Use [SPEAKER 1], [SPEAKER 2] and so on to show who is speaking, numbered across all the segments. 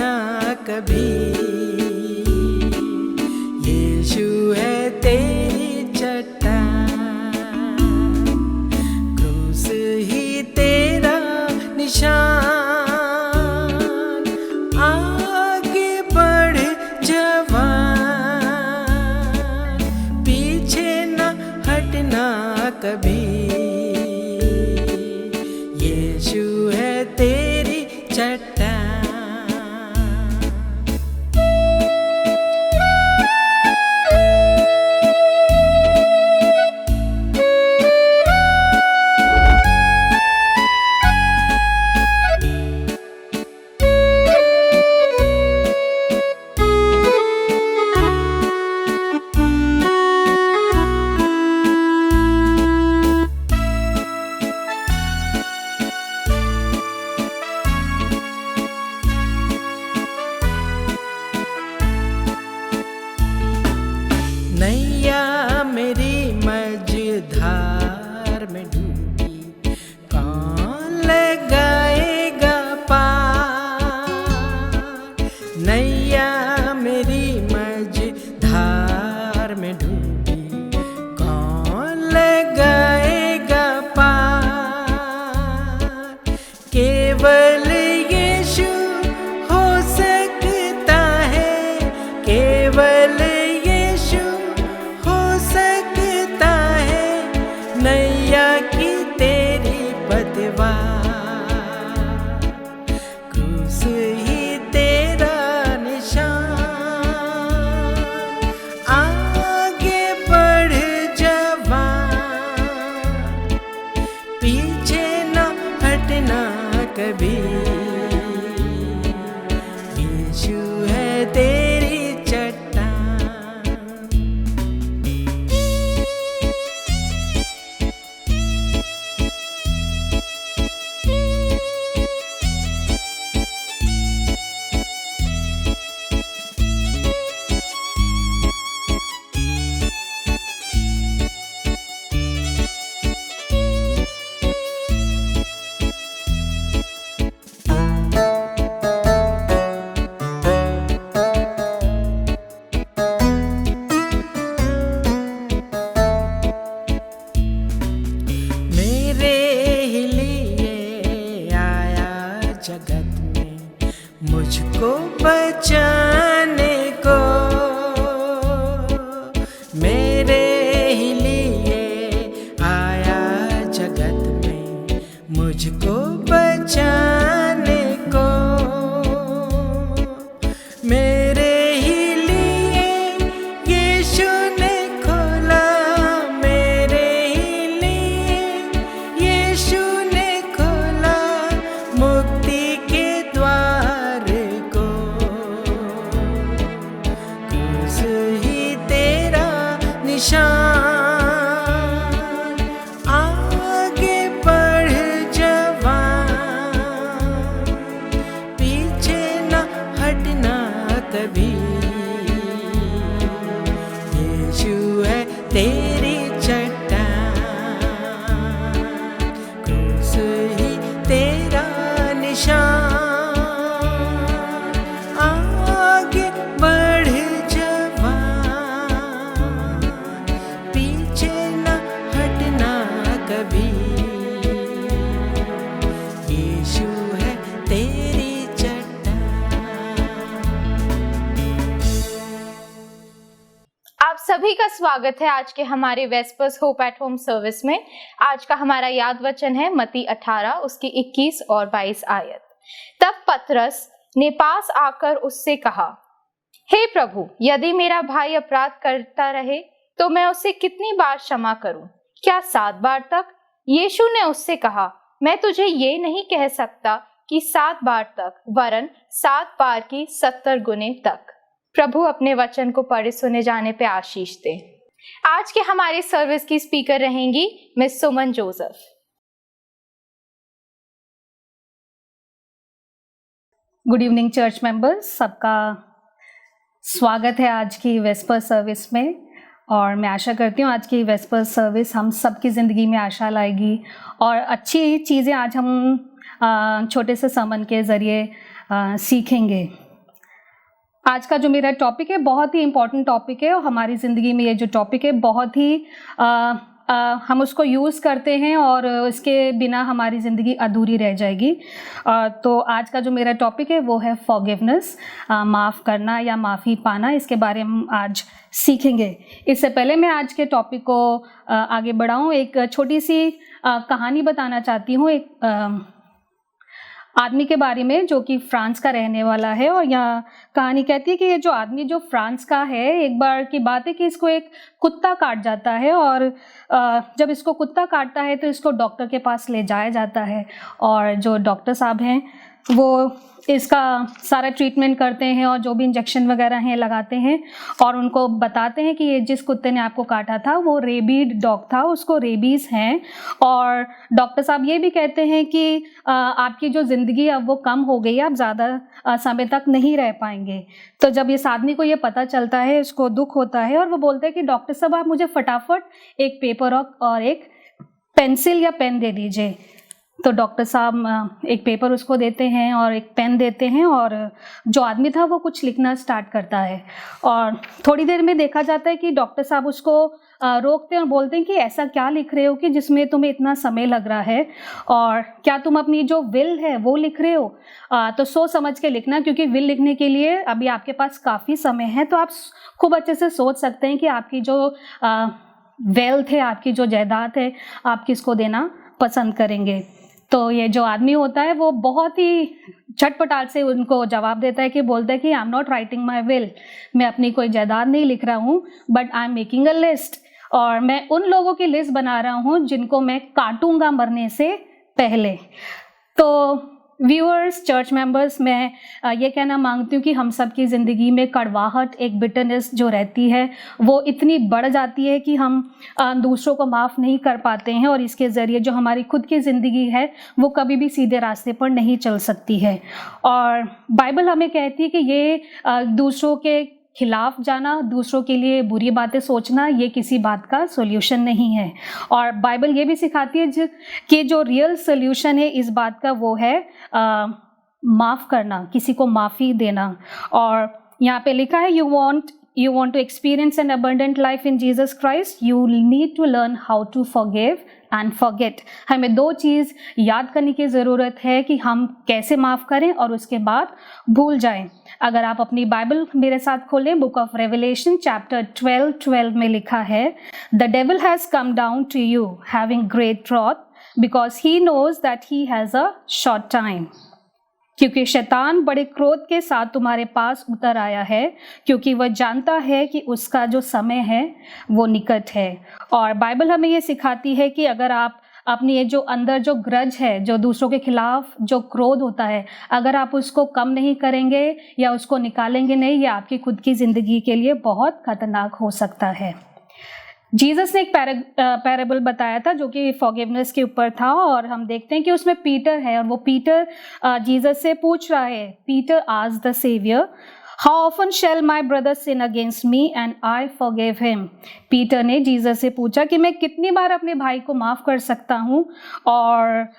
[SPEAKER 1] हटना कभी। यीशु है तेरी चट्टान, क्रूस ही तेरा निशान। आगे बढ़ जवान, पीछे न हटना कभी। यीशु है तेरी चट्टान। नैया मेरी मझधार में डूबी, कौन लगाएगा पार। नैया मेरी मझधार में डूबी, कौन लगाएगा पार। केवल यीशु हो सकता है, केवल नैया की तेरी पतवार, क्रूस ही तेरा निशान। आगे बढ़ जवान, पीछे न हटना कभी। यीशु है तेरी चट्टान। जगत में मुझको बचाने को, मेरे ही लिए आया जगत में मुझको बचाने को। मेरे ही लिए यीशु ने खोला, मेरे ही लिए यीशु ने खोला मुक्ति के द्वार को। क्रूस ही तेरा निशान। आगे बढ़ जवान, पीछे न हटना कभी। यीशु है तेरी चट्टान, क्रूस ही तेरा निशान। आगे बढ़ जवान, पीछे न हटना कभी। यीशु है तेरी चट्टान।
[SPEAKER 2] आप सभी का स्वागत है आज के हमारे vespers hope at home service में। आज का हमारा याद वचन है मत्ती 18 उसकी 21 और 22 आयत। तब पतरस ने पास आकर उससे कहा, हे प्रभु, यदि मेरा भाई अपराध करता रहे तो मैं उसे कितनी बार क्षमा करूं? क्या 7 बार तक? यीशु ने उससे कहा, मैं तुझे ये नहीं कह सकता कि 7 बार तक, वरन 7 बार की 70 गुने तक। प्रभु अपने वचन को पढ़े सुने जाने पे आशीष दे। आज के हमारे सर्विस की स्पीकर रहेंगी miss Suman Joseph.
[SPEAKER 3] Good evening church members, सबका स्वागत है आज की वेस्पर सर्विस में। और मैं आशा करती हूँ आज की वेस्पर सर्विस हम सबकी ज़िंदगी में आशा लाएगी और अच्छी चीज़ें आज हम छोटे से समन के ज़रिए सीखेंगे। आज का जो मेरा टॉपिक है बहुत ही इम्पोर्टेंट टॉपिक है और हमारी ज़िंदगी में ये जो टॉपिक है बहुत ही हम उसको यूज़ करते हैं और इसके बिना हमारी ज़िंदगी अधूरी रह जाएगी। तो आज का जो मेरा टॉपिक है वो है फॉरगिवनेस, माफ़ करना या माफ़ी पाना। इसके बारे में हम आज सीखेंगे। इससे पहले मैं आज के टॉपिक को आगे बढ़ाऊँ, एक छोटी सी कहानी बताना चाहती हूँ एक आदमी के बारे में जो कि फ्रांस का रहने वाला है। और यह कहानी कहती है कि ये जो आदमी जो फ्रांस का है, एक बार की बात है कि इसको एक कुत्ता काट जाता है और जब इसको कुत्ता काटता है तो इसको डॉक्टर के पास ले जाया जाता है और जो डॉक्टर साहब हैं वो इसका सारा ट्रीटमेंट करते हैं और जो भी इंजेक्शन वगैरह हैं लगाते हैं और उनको बताते हैं कि ये जिस कुत्ते ने आपको काटा था वो रेबीड डॉग था, उसको रेबीज़ हैं। और डॉक्टर साहब ये भी कहते हैं कि आपकी जो ज़िंदगी अब वो कम हो गई है, आप ज़्यादा समय तक नहीं रह पाएंगे। तो जब इस आदमी को ये पता चलता है, उसको दुख होता है और वो बोलते हैं कि डॉक्टर साहब आप मुझे फटाफट एक पेपर और एक पेंसिल या पेन दे दीजिए। तो डॉक्टर साहब एक पेपर उसको देते हैं और एक पेन देते हैं और जो आदमी था वो कुछ लिखना स्टार्ट करता है। और थोड़ी देर में देखा जाता है कि डॉक्टर साहब उसको रोकते हैं और बोलते हैं कि ऐसा क्या लिख रहे हो कि जिसमें तुम्हें इतना समय लग रहा है, और क्या तुम अपनी जो विल है वो लिख रहे हो? तो सोच समझ के लिखना, क्योंकि विल लिखने के लिए अभी आपके पास काफ़ी समय है। तो आप खूब अच्छे से सोच सकते हैं कि आपकी जो वेल्थ है, आपकी जो जायदाद है, आप किसको देना पसंद करेंगे। तो ये जो आदमी होता है वो बहुत ही झटपटाट से उनको जवाब देता है कि बोलता है कि I am not writing my will, मैं अपनी कोई जायदाद नहीं लिख रहा हूँ, but I am making a list, और मैं उन लोगों की लिस्ट बना रहा हूँ जिनको मैं काटूंगा मरने से पहले। तो व्यूअर्स, चर्च मेंबर्स, मैं ये कहना मांगती हूँ कि हम सब की ज़िंदगी में कड़वाहट, एक बिटरनेस जो रहती है वो इतनी बढ़ जाती है कि हम दूसरों को माफ़ नहीं कर पाते हैं और इसके ज़रिए जो हमारी खुद की ज़िंदगी है वो कभी भी सीधे रास्ते पर नहीं चल सकती है। और बाइबल हमें कहती है कि ये दूसरों के खिलाफ जाना, दूसरों के लिए बुरी बातें सोचना, ये किसी बात का सॉल्यूशन नहीं है। और बाइबल ये भी सिखाती है कि जो रियल सॉल्यूशन है इस बात का वो है माफ़ करना, किसी को माफ़ी देना। और यहाँ पे लिखा है you want to experience an abundant life in Jesus Christ, you need to learn how to forgive and forget। हमें दो चीज़ याद करने की ज़रूरत है कि हम कैसे माफ़ करें और उसके बाद भूल जाएं। अगर आप अपनी बाइबल मेरे साथ खोलें, बुक ऑफ रेवलेशन चैप्टर 12 में लिखा है, the devil has come down to you having great wrath because he knows that he has a short time. क्योंकि शैतान बड़े क्रोध के साथ तुम्हारे पास उतर आया है, क्योंकि वह जानता है कि उसका जो समय है वो निकट है। और बाइबल हमें ये सिखाती है कि अगर आप अपनी ये जो अंदर जो ग्रज है, जो दूसरों के खिलाफ जो क्रोध होता है, अगर आप उसको कम नहीं करेंगे या उसको निकालेंगे नहीं, ये आपकी खुद की ज़िंदगी के लिए बहुत खतरनाक हो सकता है। जीसस ने एक पैराबल बताया था जो कि फॉरगिवनेस के ऊपर था, और हम देखते हैं कि उसमें पीटर है और वो पीटर जीसस से पूछ रहा है। Peter asked the saviour, how often shall my brother sin against me and I forgive him. Peter ने जीसस से पूछा कि मैं कितनी बार अपने भाई को माफ़ कर सकता हूँ, और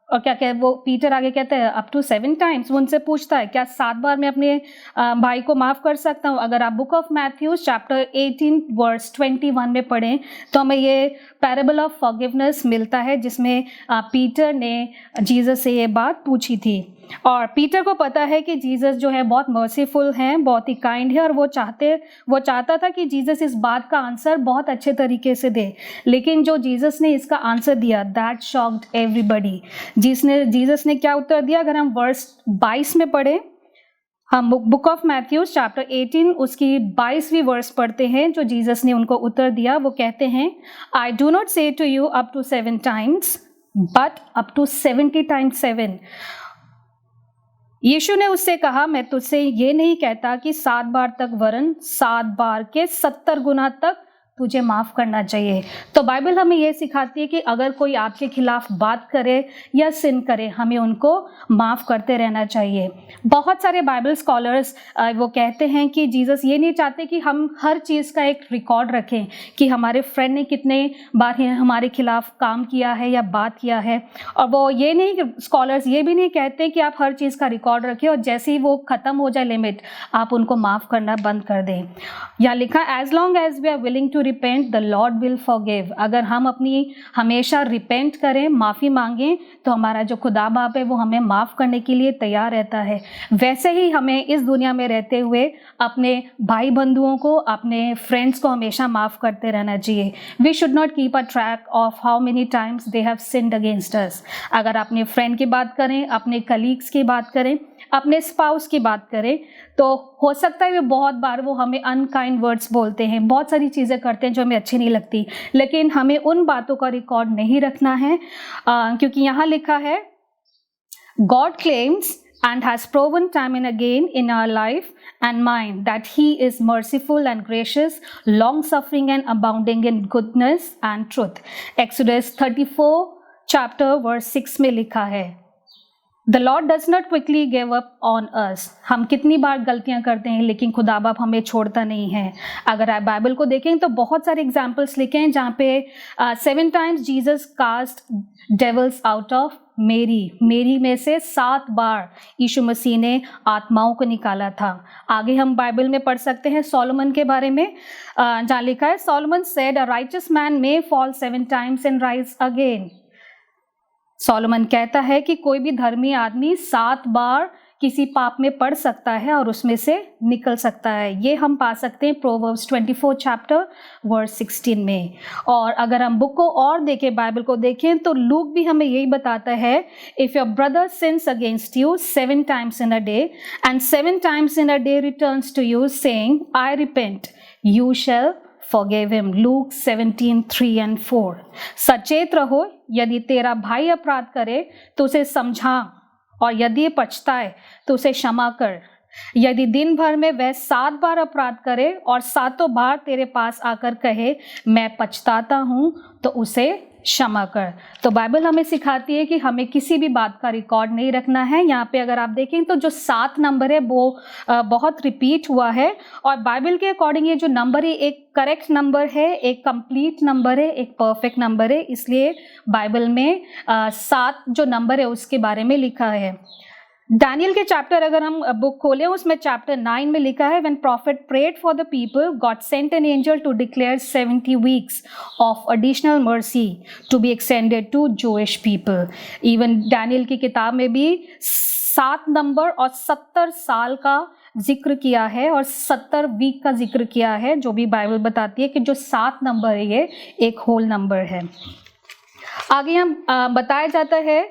[SPEAKER 3] क्या क्या वो पीटर आगे कहते हैं अप टू 7 टाइम्स। वो उनसे पूछता है क्या 7 बार मैं अपने भाई को माफ़ कर सकता हूँ। अगर आप book of Matthews chapter 18 verse 21 में पढ़ें तो हमें ये पैराबल ऑफ फॉरगिवनेस मिलता है, जिसमें पीटर ने जीसस से ये बात पूछी थी। और पीटर को पता है कि जीसस जो है बहुत मर्सीफुल हैं, बहुत ही काइंड है, और वो चाहता था कि जीसस इस बात का आंसर बहुत अच्छे तरीके से दे। लेकिन जो जीसस ने इसका आंसर दिया, दैट शॉक्ड एवरीबडी। जीसस ने क्या उत्तर दिया? अगर हम वर्स 22 में पढ़ें, हम बुक ऑफ मैथ्यूज चैप्टर 18 उसकी 22वीं वर्स पढ़ते हैं, जो जीसस ने उनको उत्तर दिया। वो कहते हैं, I do not say to you up to 7 times but up to 70 times 7। यीशु ने उससे कहा, मैं तुझसे ये नहीं कहता कि 7 बार तक, वरन 7 बार के 70 गुना तक तुझे माफ़ करना चाहिए। तो बाइबल हमें ये सिखाती है कि अगर कोई आपके खिलाफ बात करे या सिन करे, हमें उनको माफ़ करते रहना चाहिए। बहुत सारे बाइबल स्कॉलर्स वो कहते हैं कि जीसस ये नहीं चाहते कि हम हर चीज़ का एक रिकॉर्ड रखें कि हमारे फ्रेंड ने कितने बार हमारे खिलाफ काम किया है या बात किया है। और वो ये नहीं, स्कॉलर्स ये भी नहीं कहते कि आप हर चीज़ का रिकॉर्ड रखें और जैसे ही वो ख़त्म हो जाए लिमिट, आप उनको माफ़ करना बंद कर दें। या लिखा, as long as we are willing to repent the lord will forgive. अगर हम अपनी हमेशा रिपेंट करें, माफ़ी मांगें, तो हमारा जो खुदा बाप है वो हमें माफ़ करने के लिए तैयार रहता है। वैसे ही हमें इस दुनिया में रहते हुए अपने भाई बंधुओं को, अपने फ्रेंड्स को हमेशा माफ़ करते रहना चाहिए। We should not keep a track of how many times they have sinned against us. अगर अपने फ्रेंड की बात करें, अपने कलीग्स की बात करें, अपने स्पाउस की बात करें, तो हो सकता है बहुत बार वो हमें अनकाइंड वर्ड्स बोलते हैं, बहुत सारी चीज़ें करते हैं जो हमें अच्छी नहीं लगती, लेकिन हमें उन बातों का रिकॉर्ड नहीं रखना है, क्योंकि यहाँ लिखा है, God claims and has proven time and again in our life and mine that He is merciful and gracious, long-suffering and abounding in goodness and truth. Exodus 34 chapter verse 6 में लिखा है, The Lord does not quickly give up on us. हम कितनी बार गलतियां करते हैं, लेकिन खुदा बाप हमें छोड़ता नहीं है। अगर आप बाइबल को देखें तो बहुत सारे एग्जाम्पल्स लिखे हैं जहाँ पे 7 times Jesus cast devils out of Mary में से 7 बार यीशु मसीह ने आत्माओं को निकाला था। आगे हम बाइबल में पढ़ सकते हैं सोलोमन के बारे में, जहाँ लिखा है, Solomon said, a righteous man may fall 7 times and rise again. Solomon कहता है कि कोई भी धर्मी आदमी 7 बार किसी पाप में पड़ सकता है और उसमें से निकल सकता है। ये हम पा सकते हैं प्रोवर्ब्स 24 चैप्टर वर्स 16 में। और अगर हम बुक को और देखें, बाइबल को देखें, तो लूक भी हमें यही बताता है, if your brother since against you 7 times in a day and 7 times in a day returns to you saying I repent, you shall forgive him. Luke 17:3 and 4। सचेत रहो, यदि तेरा भाई अपराध करे तो उसे समझा, और यदि पछताए तो उसे क्षमा कर। यदि दिन भर में वह 7 बार अपराध करे और 7 बार तेरे पास आकर कहे मैं पछताता हूँ, तो उसे क्षमा कर। तो बाइबल हमें सिखाती है कि हमें किसी भी बात का रिकॉर्ड नहीं रखना है। यहाँ पे अगर आप देखें तो जो 7 नंबर है वो बहुत रिपीट हुआ है, और बाइबल के अकॉर्डिंग ये जो नंबर है एक करेक्ट नंबर है, एक कंप्लीट नंबर है, एक परफेक्ट नंबर है। इसलिए बाइबल में 7 जो नंबर है उसके बारे में लिखा है। डैनियल के चैप्टर अगर हम बुक खोलें, उसमें चैप्टर 9 में लिखा है, when prophet prayed for the people God sent an angel to declare 70 weeks of additional mercy to be extended to Jewish people. Even Daniel की किताब में भी 7 नंबर और 70 साल का जिक्र किया है और 70 वीक का जिक्र किया है, जो भी बाइबल बताती है कि जो 7 नंबर है ये एक होल नंबर है। आगे हम बताया जाता है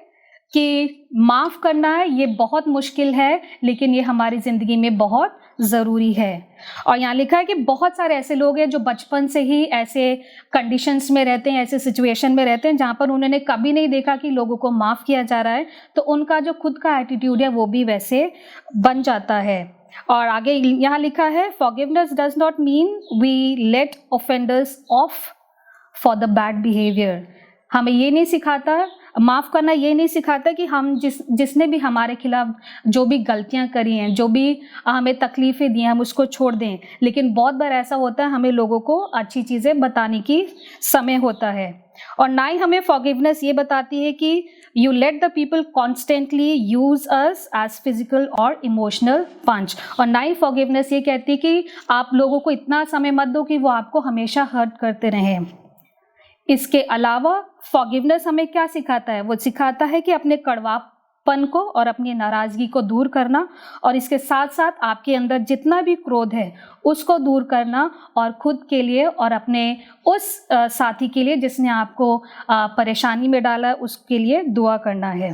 [SPEAKER 3] कि माफ़ करना है ये बहुत मुश्किल है, लेकिन ये हमारी ज़िंदगी में बहुत ज़रूरी है। और यहाँ लिखा है कि बहुत सारे ऐसे लोग हैं जो बचपन से ही ऐसे कंडीशंस में रहते हैं, ऐसे सिचुएशन में रहते हैं जहाँ पर उन्होंने कभी नहीं देखा कि लोगों को माफ़ किया जा रहा है, तो उनका जो खुद का एटीट्यूड है वो भी वैसे बन जाता है। और आगे यहाँ लिखा है, forgiveness does not mean we let offenders off for the bad behaviour. हमें ये नहीं सिखाता, माफ़ करना ये नहीं सिखाता कि हम जिसने भी हमारे खिलाफ जो भी गलतियां करी हैं, जो भी हमें तकलीफ़ें दी हैं, हम उसको छोड़ दें। लेकिन बहुत बार ऐसा होता है, हमें लोगों को अच्छी चीज़ें बताने की समय होता है। और ना ही हमें फॉरगिवनेस ये बताती है कि you let the people constantly use us as physical और इमोशनल पंच। और ना ही फॉरगिवनेस ये कहती है कि आप लोगों को इतना समय मत दो कि वो आपको हमेशा हर्ट करते रहें। इसके अलावा फॉरगिवनेस हमें क्या सिखाता है? वो सिखाता है कि अपने कड़वापन को और अपनी नाराज़गी को दूर करना, और इसके साथ साथ आपके अंदर जितना भी क्रोध है उसको दूर करना, और खुद के लिए और अपने उस साथी के लिए जिसने आपको परेशानी में डाला उसके लिए दुआ करना है।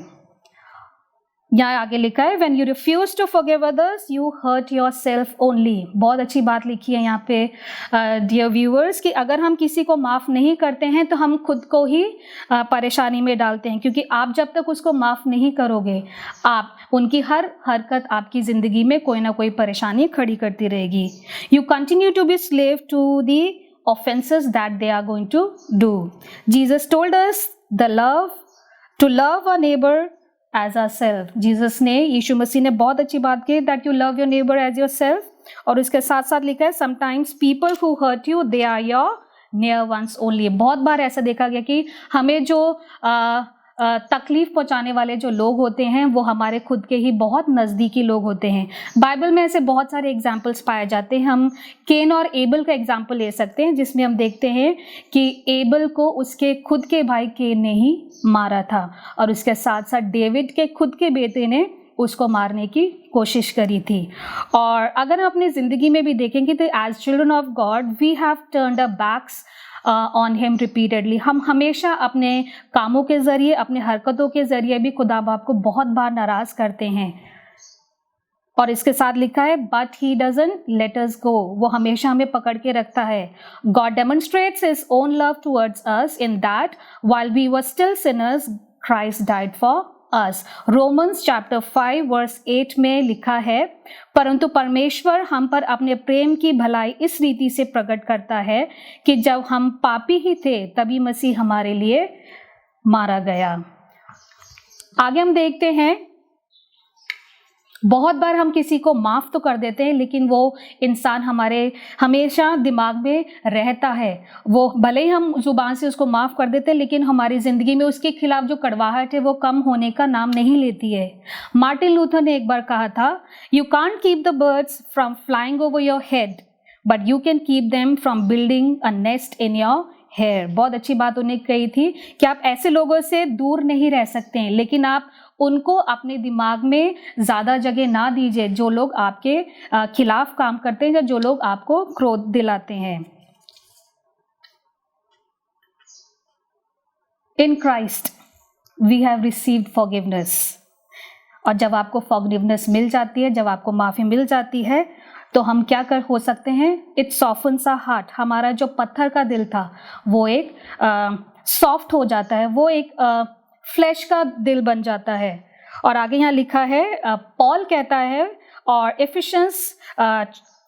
[SPEAKER 3] यहाँ आगे लिखा है, when you refuse to forgive others you hurt yourself only. बहुत अच्छी बात लिखी है यहाँ पे डियर व्यूअर्स, कि अगर हम किसी को माफ़ नहीं करते हैं तो हम खुद को ही परेशानी में डालते हैं, क्योंकि आप जब तक उसको माफ़ नहीं करोगे, आप उनकी हर हरकत आपकी ज़िंदगी में कोई ना कोई परेशानी खड़ी करती रहेगी। You continue to be slave to the offenses that they are going to do. Jesus told us to love our neighbor as ourselves. Jesus ने, यीशु मसीह ने बहुत अच्छी बात की that you love your neighbor as yourself. और उसके साथ साथ लिखा है sometimes people who hurt you they are your near ones only. बहुत बार ऐसा देखा गया कि हमें जो तकलीफ पहुंचाने वाले जो लोग होते हैं वो हमारे खुद के ही बहुत नज़दीकी लोग होते हैं. बाइबल में ऐसे बहुत सारे एग्जाम्पल्स पाए जाते हैं. हम केन और एबल का एग्जाम्पल ले सकते हैं जिसमें हम देखते हैं कि एबल को उसके खुद के भाई केन ने ही मारा था और उसके साथ साथ डेविड के खुद के बेटे ने उसको मारने की कोशिश करी थी. और अगर हम अपनी ज़िंदगी में भी देखेंगे तो as children of God we have turned a backs on him repeatedly. हम हमेशा अपने कामों के ज़रिए, अपने हरकतों के ज़रिए भी खुदा बाप को बहुत बार नाराज़ करते हैं. और इसके साथ लिखा है but he doesn't let us go. वो हमेशा हमें पकड़ के रखता है. God demonstrates his own love towards us in that while we were still sinners Christ died for us. Romans chapter 5 verse 8 में लिखा है परंतु परमेश्वर हम पर अपने प्रेम की भलाई इस रीति से प्रकट करता है कि जब हम पापी ही थे तभी मसीह हमारे लिए मारा गया. आगे हम देखते हैं बहुत बार हम किसी को माफ़ तो कर देते हैं लेकिन वो इंसान हमारे हमेशा दिमाग में रहता है. वो भले ही हम ज़ुबान से उसको माफ़ कर देते हैं लेकिन हमारी ज़िंदगी में उसके खिलाफ जो कड़वाहट है वो कम होने का नाम नहीं लेती है. मार्टिन लूथर ने एक बार कहा था you can't keep the birds from flying over your head but you can keep them from building a nest in your hair. बहुत अच्छी बात उन्हें कही थी कि आप ऐसे लोगों से दूर नहीं रह सकते हैं लेकिन आप उनको अपने दिमाग में ज़्यादा जगह ना दीजिए जो लोग आपके खिलाफ काम करते हैं या जो लोग आपको क्रोध दिलाते हैं. In Christ we have received forgiveness. और जब आपको फॉरगिवनेस मिल जाती है, जब आपको माफ़ी मिल जाती है तो हम क्या कर हो सकते हैं. It softens our heart. हमारा जो पत्थर का दिल था वो एक सॉफ्ट हो जाता है, वो एक फ्लैश का दिल बन जाता है. और आगे यहाँ लिखा है पॉल कहता है और एफिशिएंस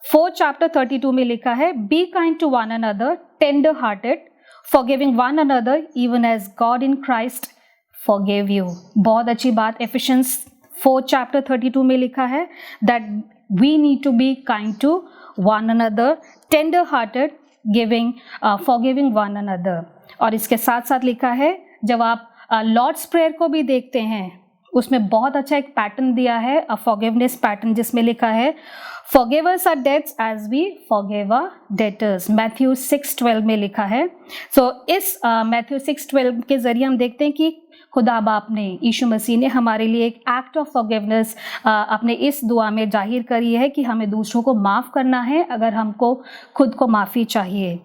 [SPEAKER 3] 4 चैप्टर 32 में लिखा है be kind to one another tender hearted forgiving one another even as God in Christ forgive you. बहुत अच्छी बात एफिशिएंस 4 चैप्टर 32 में लिखा है that we need to be kind to one another, tender hearted, forgiving one another. और इसके साथ साथ लिखा है जब आप लॉर्ड्स प्रेयर को भी देखते हैं उसमें बहुत अच्छा एक पैटर्न दिया है, अ फॉरगिवनेस पैटर्न, जिसमें लिखा है forgive us our debts as we forgive our debtors. Matthew 6:12 में लिखा है. इस मैथ्यू 6:12 के जरिए हम देखते हैं कि खुदा बाप ने, यीशु मसीह ने हमारे लिए एक एक्ट ऑफ फॉरगिवनेस अपने इस दुआ में जाहिर करी है कि हमें दूसरों को माफ़ करना है अगर हमको खुद को माफ़ी चाहिए.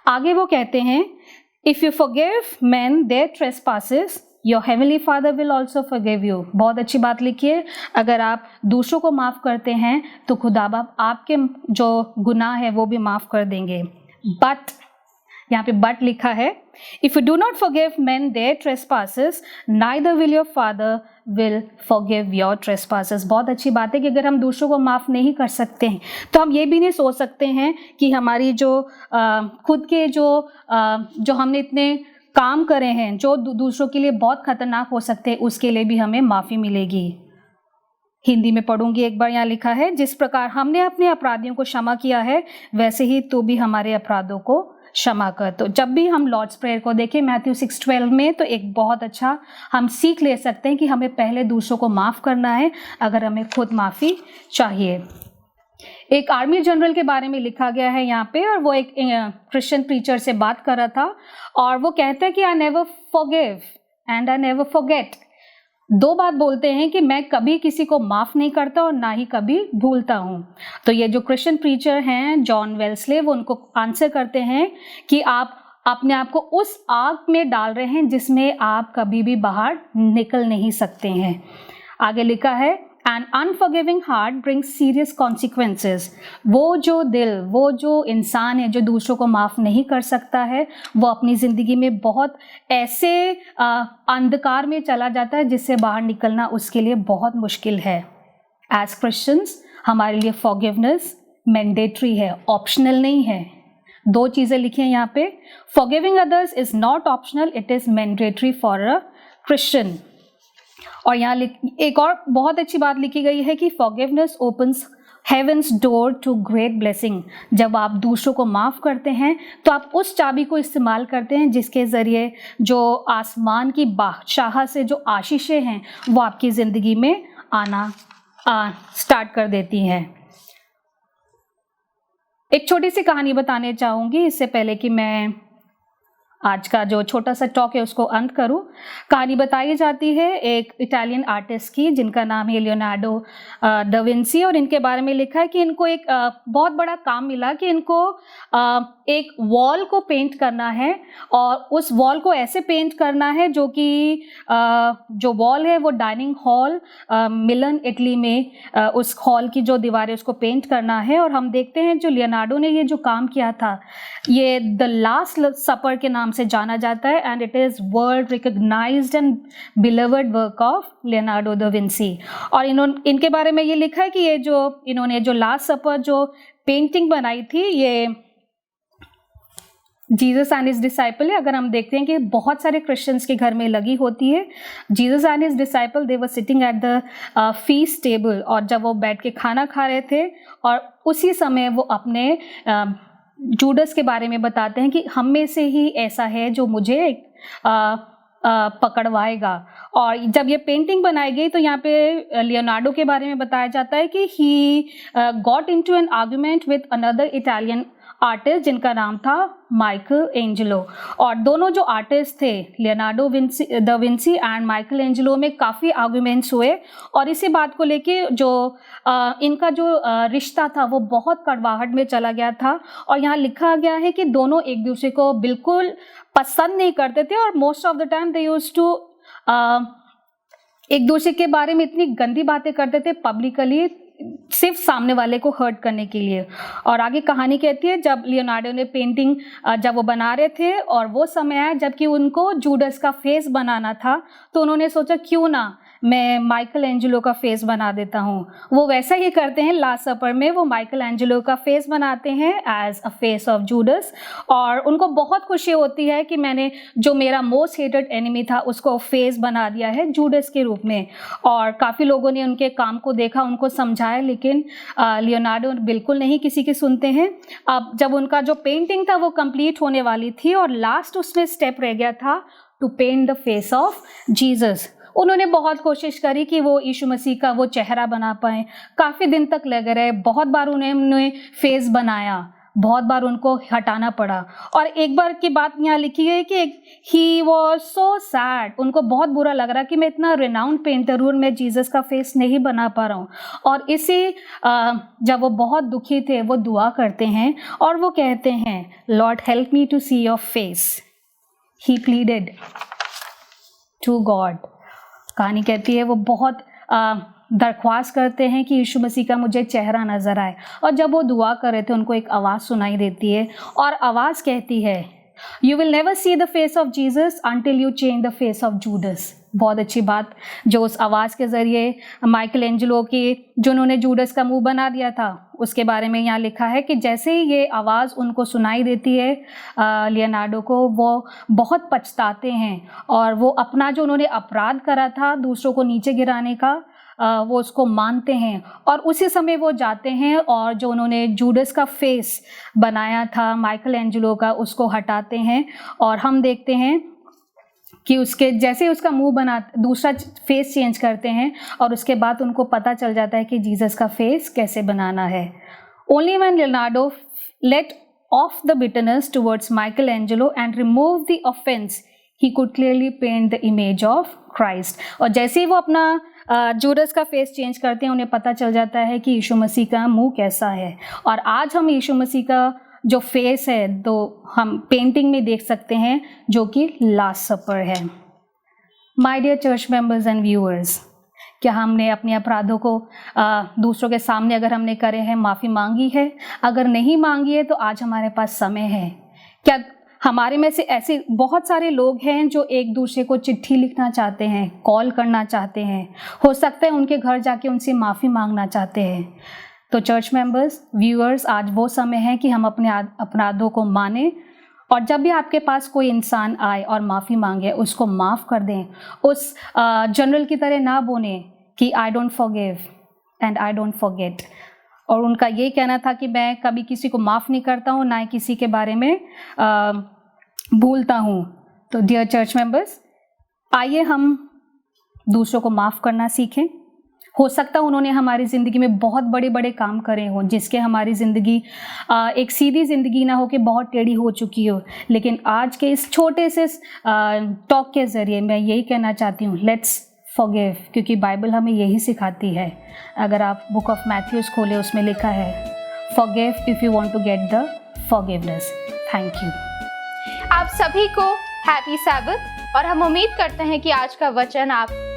[SPEAKER 3] आगे वो कहते हैं if you forgive men their trespasses your heavenly father will also forgive you. बहुत अच्छी बात लिखी है. अगर आप दूसरों को माफ़ करते हैं तो खुदा बाप आपके जो गुनाह है वो भी माफ़ कर देंगे. बट यहाँ पे बट लिखा है if you do not forgive men their trespasses neither will your father will forgive your trespasses. बहुत अच्छी बात है कि अगर हम दूसरों को माफ़ नहीं कर सकते हैं तो हम ये भी नहीं सोच सकते हैं कि हमारी जो खुद के जो हमने इतने काम करे हैं जो दूसरों के लिए बहुत खतरनाक हो सकते हैं उसके लिए भी हमें माफ़ी मिलेगी. हिंदी में पढ़ूंगी एक बार. यहाँ लिखा है जिस प्रकार हमने अपने अपराधियों को क्षमा किया है वैसे ही तू भी हमारे अपराधों को क्षमा कर. तो जब भी हम लॉर्ड्स प्रेयर को देखें मैथ्यू 6:12 में तो एक बहुत अच्छा हम सीख ले सकते हैं कि हमें पहले दूसरों को माफ़ करना है अगर हमें खुद माफ़ी चाहिए. एक आर्मी जनरल के बारे में लिखा गया है यहाँ पे और वो एक क्रिश्चियन प्रीचर से बात कर रहा था और वो कहता है कि I never forgive and I never forget. 2 बात बोलते हैं कि मैं कभी किसी को माफ़ नहीं करता और ना ही कभी भूलता हूँ. तो ये जो क्रिश्चियन प्रीचर हैं जॉन वेल्सले वो उनको आंसर करते हैं कि आप अपने आप को उस आग में डाल रहे हैं जिसमें आप कभी भी बाहर निकल नहीं सकते हैं. आगे लिखा है An unforgiving heart brings serious consequences. वो जो दिल, वो जो इंसान है जो दूसरों को माफ़ नहीं कर सकता है वो अपनी ज़िंदगी में बहुत ऐसे अंधकार में चला जाता है जिससे बाहर निकलना उसके लिए बहुत मुश्किल है. एज क्रिश्चियंस हमारे लिए फॉरगिवनेस मैंडेटरी है, ऑप्शनल नहीं है. दो चीज़ें लिखी हैं यहाँ पे। Forgiving others is not optional, it is mandatory for a Christian. और यहाँ एक और बहुत अच्छी बात लिखी गई है कि forgiveness opens heaven's door to great blessing. जब आप दूसरों को माफ़ करते हैं तो आप उस चाबी को इस्तेमाल करते हैं जिसके ज़रिए जो आसमान की बादशाह से जो आशीषें हैं वो आपकी ज़िंदगी में आना स्टार्ट कर देती हैं। एक छोटी सी कहानी बताने चाहूँगी इससे पहले कि मैं आज का जो छोटा सा टॉक है उसको अंत करूं। कहानी बताई जाती है एक इटालियन आर्टिस्ट की जिनका नाम है लियोनार्डो दा विंसी, और इनके बारे में लिखा है कि इनको एक बहुत बड़ा काम मिला कि इनको एक वॉल को पेंट करना है, और उस वॉल को ऐसे पेंट करना है जो कि जो वॉल है वो डाइनिंग हॉल मिलन इटली में उस हॉल की जो दीवारें उसको पेंट करना है। और हम देखते हैं जो लियोनार्डो ने ये जो काम किया था ये द लास्ट सपर के नाम से जाना जाता है, and it is world recognised and beloved work of Leonardo da Vinci. और इनके बारे में ये लिखा है कि ये जो इन्होंने जो लास्ट सपर जो पेंटिंग बनाई थी ये जीसस एंड हिज डिसाइपल है। अगर हम देखते हैं कि बहुत सारे क्रिश्चियंस के घर में लगी होती है। Jesus and his disciple they were sitting at the feast table, और जब वो बैठ के खाना खा रहे थे और उसी समय वो अपने जूडस के बारे में बताते हैं कि हम में से ही ऐसा है जो मुझे पकड़वाएगा। और जब ये पेंटिंग बनाई गई तो यहाँ पे लियोनार्डो के बारे में बताया जाता है कि he got into an argument with another Italian artist जिनका नाम था माइकल एंजेलो। और दोनों जो आर्टिस्ट थे Leonardo da Vinci and Michael Angelo में काफ़ी आर्गुमेंट्स हुए, और इसी बात को लेके जो इनका जो रिश्ता था वो बहुत कड़वाहट में चला गया था। और यहाँ लिखा गया है कि दोनों एक दूसरे को बिल्कुल पसंद नहीं करते थे, और most of the time they used to एक दूसरे के बारे में इतनी गंदी बातें करते थे पब्लिकली, सिर्फ सामने वाले को हर्ट करने के लिए। और आगे कहानी कहती है जब लियोनार्डो ने पेंटिंग जब वो बना रहे थे और वो समय आया जबकि उनको जूडस का फेस बनाना था, तो उन्होंने सोचा क्यों ना मैं माइकल एंजेलो का फेस बना देता हूँ। वो वैसा ही करते हैं लास्ट सपर में, वो माइकल एंजेलो का फेस बनाते हैं as a face of Judas, और उनको बहुत खुशी होती है कि मैंने जो मेरा मोस्ट हेटेड एनिमी था उसको फेस बना दिया है जूडस के रूप में। और काफ़ी लोगों ने उनके काम को देखा, उनको समझाया, लेकिन लियोनार्डो बिल्कुल नहीं किसी की सुनते हैं। अब जब उनका जो पेंटिंग था वो कंप्लीट होने वाली थी और लास्ट उसमें स्टेप रह गया था to paint the face of Jesus. उन्होंने बहुत कोशिश करी कि वो यीशु मसीह का वो चेहरा बना पाएँ, काफ़ी दिन तक लगे रहे, बहुत बार उन्होंने फेस बनाया, बहुत बार उनको हटाना पड़ा। और एक बार की बात यहाँ लिखी है कि ही वॉज सो सैड, उनको बहुत बुरा लग रहा कि मैं इतना रिनाउंड पेंटर हूँ, मैं जीसस का फेस नहीं बना पा रहा हूँ। और इसी जब वो बहुत दुखी थे वो दुआ करते हैं और वो कहते हैं lord help me to see your face, he pleaded to God. कहानी कहती है वो बहुत दरख्वास्त करते हैं कि यीशु मसीह का मुझे चेहरा नज़र आए। और जब वो दुआ कर रहे थे उनको एक आवाज़ सुनाई देती है, और आवाज़ कहती है you will never see the face of Jesus until you change the face of Judas. बहुत अच्छी बात जो उस आवाज़ के ज़रिए माइकल एंजेलो की जो उन्होंने जूडस का मुंह बना दिया था उसके बारे में यहाँ लिखा है कि जैसे ही ये आवाज़ उनको सुनाई देती है लियोनार्डो को, वो बहुत पछताते हैं और वो अपना जो उन्होंने अपराध करा था दूसरों को नीचे गिराने का वो उसको मानते हैं। और उसी समय वो जाते हैं और जो उन्होंने जूडस का फेस बनाया था माइकल एंजेलो का उसको हटाते हैं, और हम देखते हैं कि उसके जैसे उसका मुंह बना दूसरा फेस चेंज करते हैं और उसके बाद उनको पता चल जाता है कि जीसस का फेस कैसे बनाना है। Only when Leonardo let off the bitterness towards Michelangelo and remove the offence he could clearly paint the image of Christ. और जैसे ही वो अपना जूडस का फेस चेंज करते हैं उन्हें पता चल जाता है कि यीशु मसीह का मुंह कैसा है। और आज हम यीशु मसीह का जो फेस है तो हम पेंटिंग में देख सकते हैं जो कि लास्ट सपर है। My dear church members and viewers, क्या हमने अपने अपराधों को दूसरों के सामने अगर हमने करे हैं माफ़ी मांगी है? अगर नहीं मांगी है तो आज हमारे पास समय है। क्या हमारे में से ऐसे बहुत सारे लोग हैं जो एक दूसरे को चिट्ठी लिखना चाहते हैं, कॉल करना चाहते हैं, हो सकता है उनके घर जाके उनसे माफ़ी मांगना चाहते हैं। तो चर्च मेंबर्स, व्यूअर्स, आज वो समय है कि हम अपने अपराधों को मानें और जब भी आपके पास कोई इंसान आए और माफ़ी मांगे उसको माफ़ कर दें। उस जनरल की तरह ना बोले कि I don't forgive and I don't forget. और उनका ये कहना था कि मैं कभी किसी को माफ़ नहीं करता हूँ, ना ही किसी के बारे में भूलता हूँ। तो डियर चर्च मेंबर्स, आइए हम दूसरों को माफ़ करना सीखें। हो सकता है उन्होंने हमारी ज़िंदगी में बहुत बड़े बड़े काम करे हों जिसके हमारी ज़िंदगी एक सीधी ज़िंदगी ना हो के बहुत टेढ़ी हो चुकी हो, लेकिन आज के इस छोटे से टॉक के ज़रिए मैं यही कहना चाहती हूँ, लेट्स फॉरगिव, क्योंकि बाइबल हमें यही सिखाती है। अगर आप बुक ऑफ मैथ्यूज़ खोले, उसमें लिखा है forgive if you want to get the forgiveness. Thank you.
[SPEAKER 2] आप सभी को हैप्पी सैबथ, और हम उम्मीद करते हैं कि आज का वचन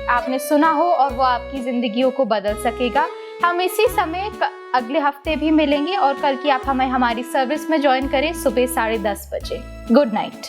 [SPEAKER 2] आपने सुना हो और वो आपकी जिंदगियों को बदल सकेगा। हम इसी समय अगले हफ्ते भी मिलेंगे और कल की आप हमें हमारी सर्विस में ज्वाइन करें सुबह 10:30 बजे। Good night.